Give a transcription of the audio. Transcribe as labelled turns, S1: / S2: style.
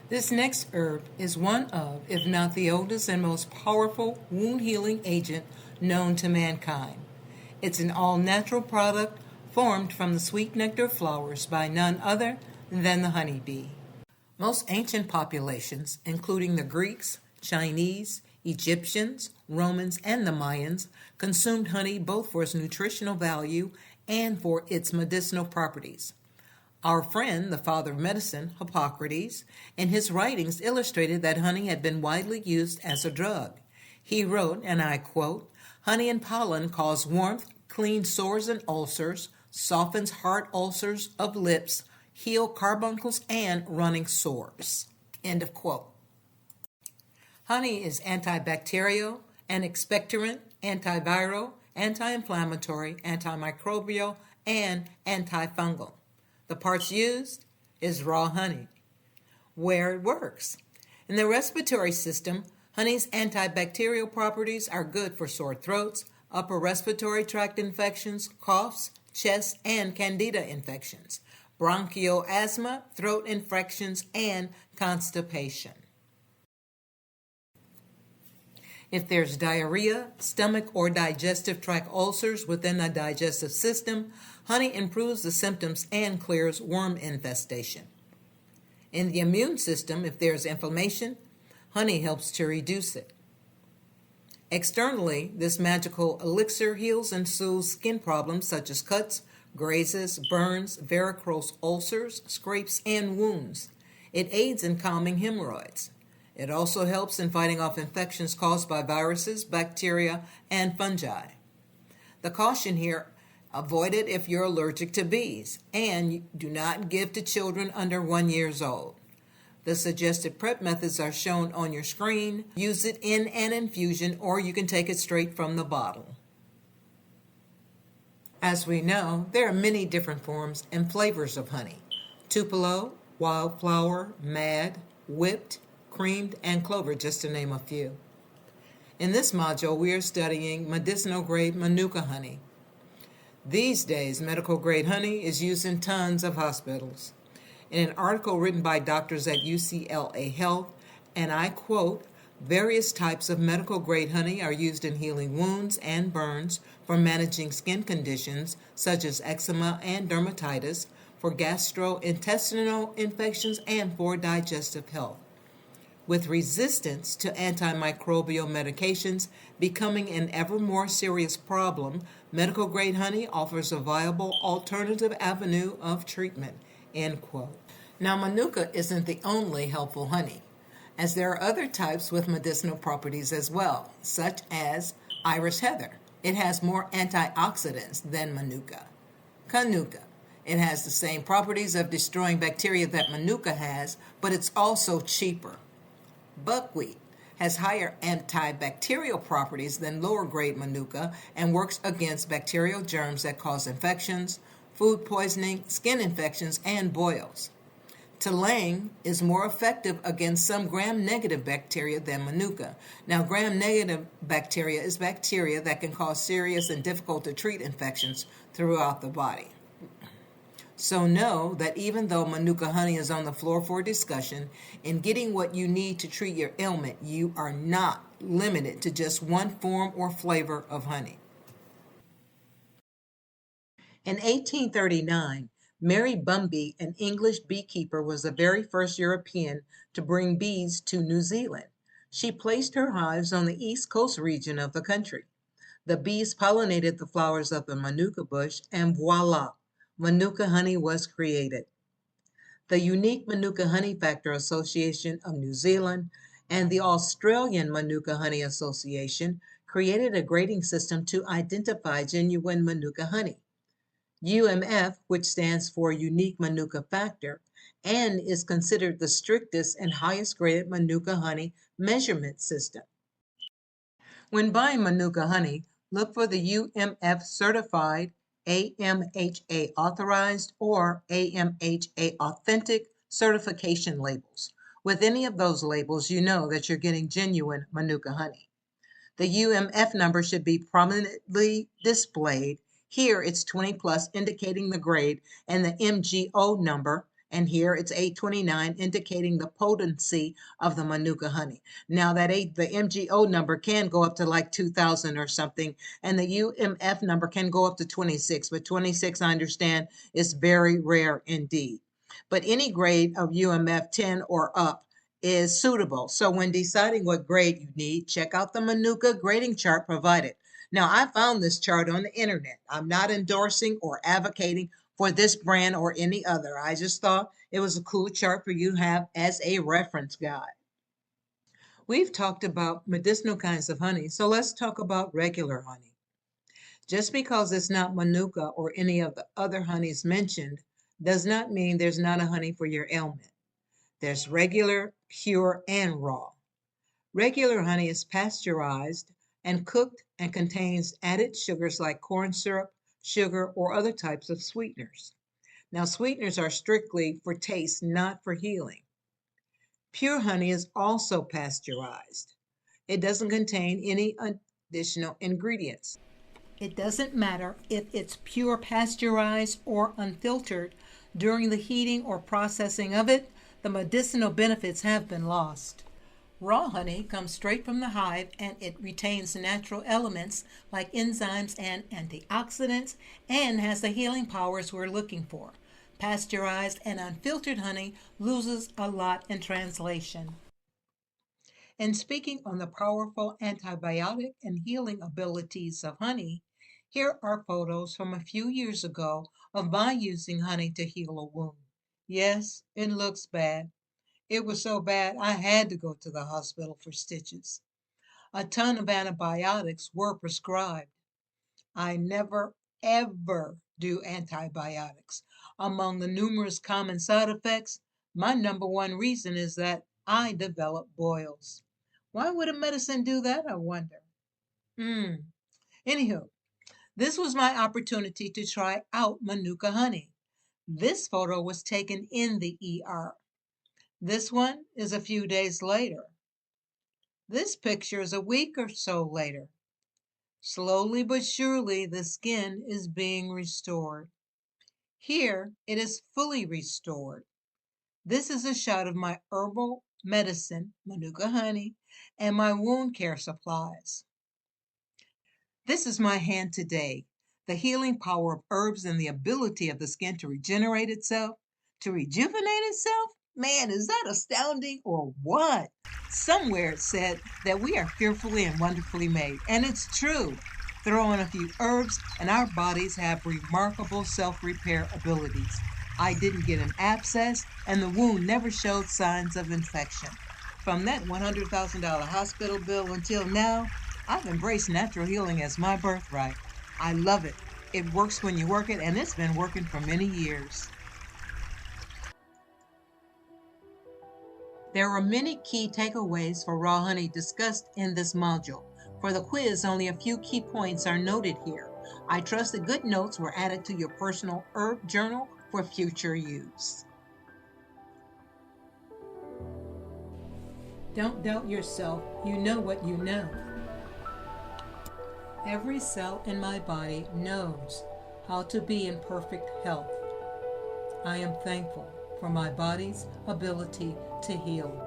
S1: This next herb is one of, if not the oldest and most powerful wound healing agent known to mankind. It's an all natural product formed from the sweet nectar flowers by none other than the honeybee. Most ancient populations, including the Greeks, Chinese, Egyptians, Romans, and the Mayans, consumed honey both for its nutritional value and for its medicinal properties. Our friend, the father of medicine, Hippocrates, in his writings illustrated that honey had been widely used as a drug. He wrote, and I quote, "Honey and pollen cause warmth, clean sores and ulcers, softens hard ulcers of lips, heal carbuncles and running sores." End of quote. Honey is antibacterial, an expectorant, antiviral, anti-inflammatory, antimicrobial, and antifungal. The parts used is raw honey. Where it works. In the respiratory system, honey's antibacterial properties are good for sore throats, upper respiratory tract infections, coughs, chest and candida infections, bronchial asthma, throat infections, and constipation. If there's diarrhea, stomach or digestive tract ulcers within the digestive system, honey improves the symptoms and clears worm infestation. In the immune system, if there's inflammation, honey helps to reduce it. Externally, this magical elixir heals and soothes skin problems such as cuts, grazes, burns, varicose ulcers, scrapes, and wounds. It aids in calming hemorrhoids. It also helps in fighting off infections caused by viruses, bacteria, and fungi. The caution here, avoid it if you're allergic to bees, and do not give to children under 1 year old. The suggested prep methods are shown on your screen. Use it in an infusion or you can take it straight from the bottle. As we know, there are many different forms and flavors of honey. Tupelo, wildflower, mad, whipped, creamed, and clover, just to name a few. In this module, we are studying medicinal grade Manuka honey. These days, medical grade honey is used in tons of hospitals. In an article written by doctors at UCLA Health, and I quote, "Various types of medical grade honey are used in healing wounds and burns, for managing skin conditions such as eczema and dermatitis, for gastrointestinal infections, and for digestive health." With resistance to antimicrobial medications becoming an ever more serious problem, medical grade honey offers a viable alternative avenue of treatment. End quote. Now, Manuka isn't the only helpful honey, as there are other types with medicinal properties as well, such as Irish heather. It has more antioxidants than Manuka. Canuka. It has the same properties of destroying bacteria that Manuka has, but it's also cheaper. Buckwheat has higher antibacterial properties than lower grade Manuka and works against bacterial germs that cause infections, food poisoning, skin infections, and boils. Telang is more effective against some gram-negative bacteria than Manuka. Now, gram-negative bacteria is bacteria that can cause serious and difficult-to-treat infections throughout the body. So know that even though Manuka honey is on the floor for discussion, in getting what you need to treat your ailment, you are not limited to just one form or flavor of honey. In 1839, Mary Bumby, an English beekeeper, was the very first European to bring bees to New Zealand. She placed her hives on the east coast region of the country. The bees pollinated the flowers of the Manuka bush, and voila, Manuka honey was created. The unique Manuka Honey Factor Association of New Zealand and the Australian Manuka Honey Association created a grading system to identify genuine Manuka honey. UMF, which stands for Unique Manuka Factor, and is considered the strictest and highest graded Manuka honey measurement system. When buying Manuka honey, look for the UMF certified, AMHA authorized, or AMHA authentic certification labels. With any of those labels, you know that you're getting genuine Manuka honey. The UMF number should be prominently displayed. Here it's 20 plus, indicating the grade, and the MGO number And here it's 829, indicating the potency of the Manuka honey. Now the MGO number can go up to like 2000 or something, and the UMF number can go up to 26, but 26 I understand is very rare indeed. But any grade of UMF 10 or up is suitable. So when deciding what grade you need, check out the Manuka grading chart provided. Now, I found this chart on the internet. I'm not endorsing or advocating for this brand or any other. I just thought it was a cool chart for you to have as a reference guide. We've talked about medicinal kinds of honey, so let's talk about regular honey. Just because it's not Manuka or any of the other honeys mentioned does not mean there's not a honey for your ailment. There's regular, pure, and raw. Regular honey is pasteurized and cooked and contains added sugars like corn syrup, sugar, or other types of sweeteners. Now, sweeteners are strictly for taste, not for healing. Pure honey is also pasteurized. It doesn't contain any additional ingredients. It doesn't matter if it's pure pasteurized or unfiltered. During the heating or processing of it, the medicinal benefits have been lost. Raw honey comes straight from the hive and it retains natural elements like enzymes and antioxidants and has the healing powers we're looking for. Pasteurized and unfiltered honey loses a lot in translation. And speaking on the powerful antibiotic and healing abilities of honey, here are photos from a few years ago of my using honey to heal a wound. Yes, it looks bad. It was so bad I had to go to the hospital for stitches. A ton of antibiotics were prescribed. I never, ever do antibiotics. Among the numerous common side effects, my number one reason is that I develop boils. Why would a medicine do that, I wonder? Anywho, this was my opportunity to try out Manuka honey. This photo was taken in the ER. This one is a few days later. This picture is a week or so later. Slowly but surely, the skin is being restored. Here, it is fully restored. This is a shot of my herbal medicine, Manuka honey, and my wound care supplies. This is my hand today. The healing power of herbs and the ability of the skin to regenerate itself, to rejuvenate itself. Man, is that astounding or what? Somewhere it said that we are fearfully and wonderfully made, and it's true. Throw in a few herbs, and our bodies have remarkable self repair abilities. I didn't get an abscess, and the wound never showed signs of infection. From that $100,000 hospital bill until now, I've embraced natural healing as my birthright. I love it. It works when you work it, and it's been working for many years. There are many key takeaways for raw honey discussed in this module. For the quiz, only a few key points are noted here. I trust that good notes were added to your personal herb journal for future use. Don't doubt yourself. You know what you know. Every cell in my body knows how to be in perfect health. I am thankful for my body's ability to heal.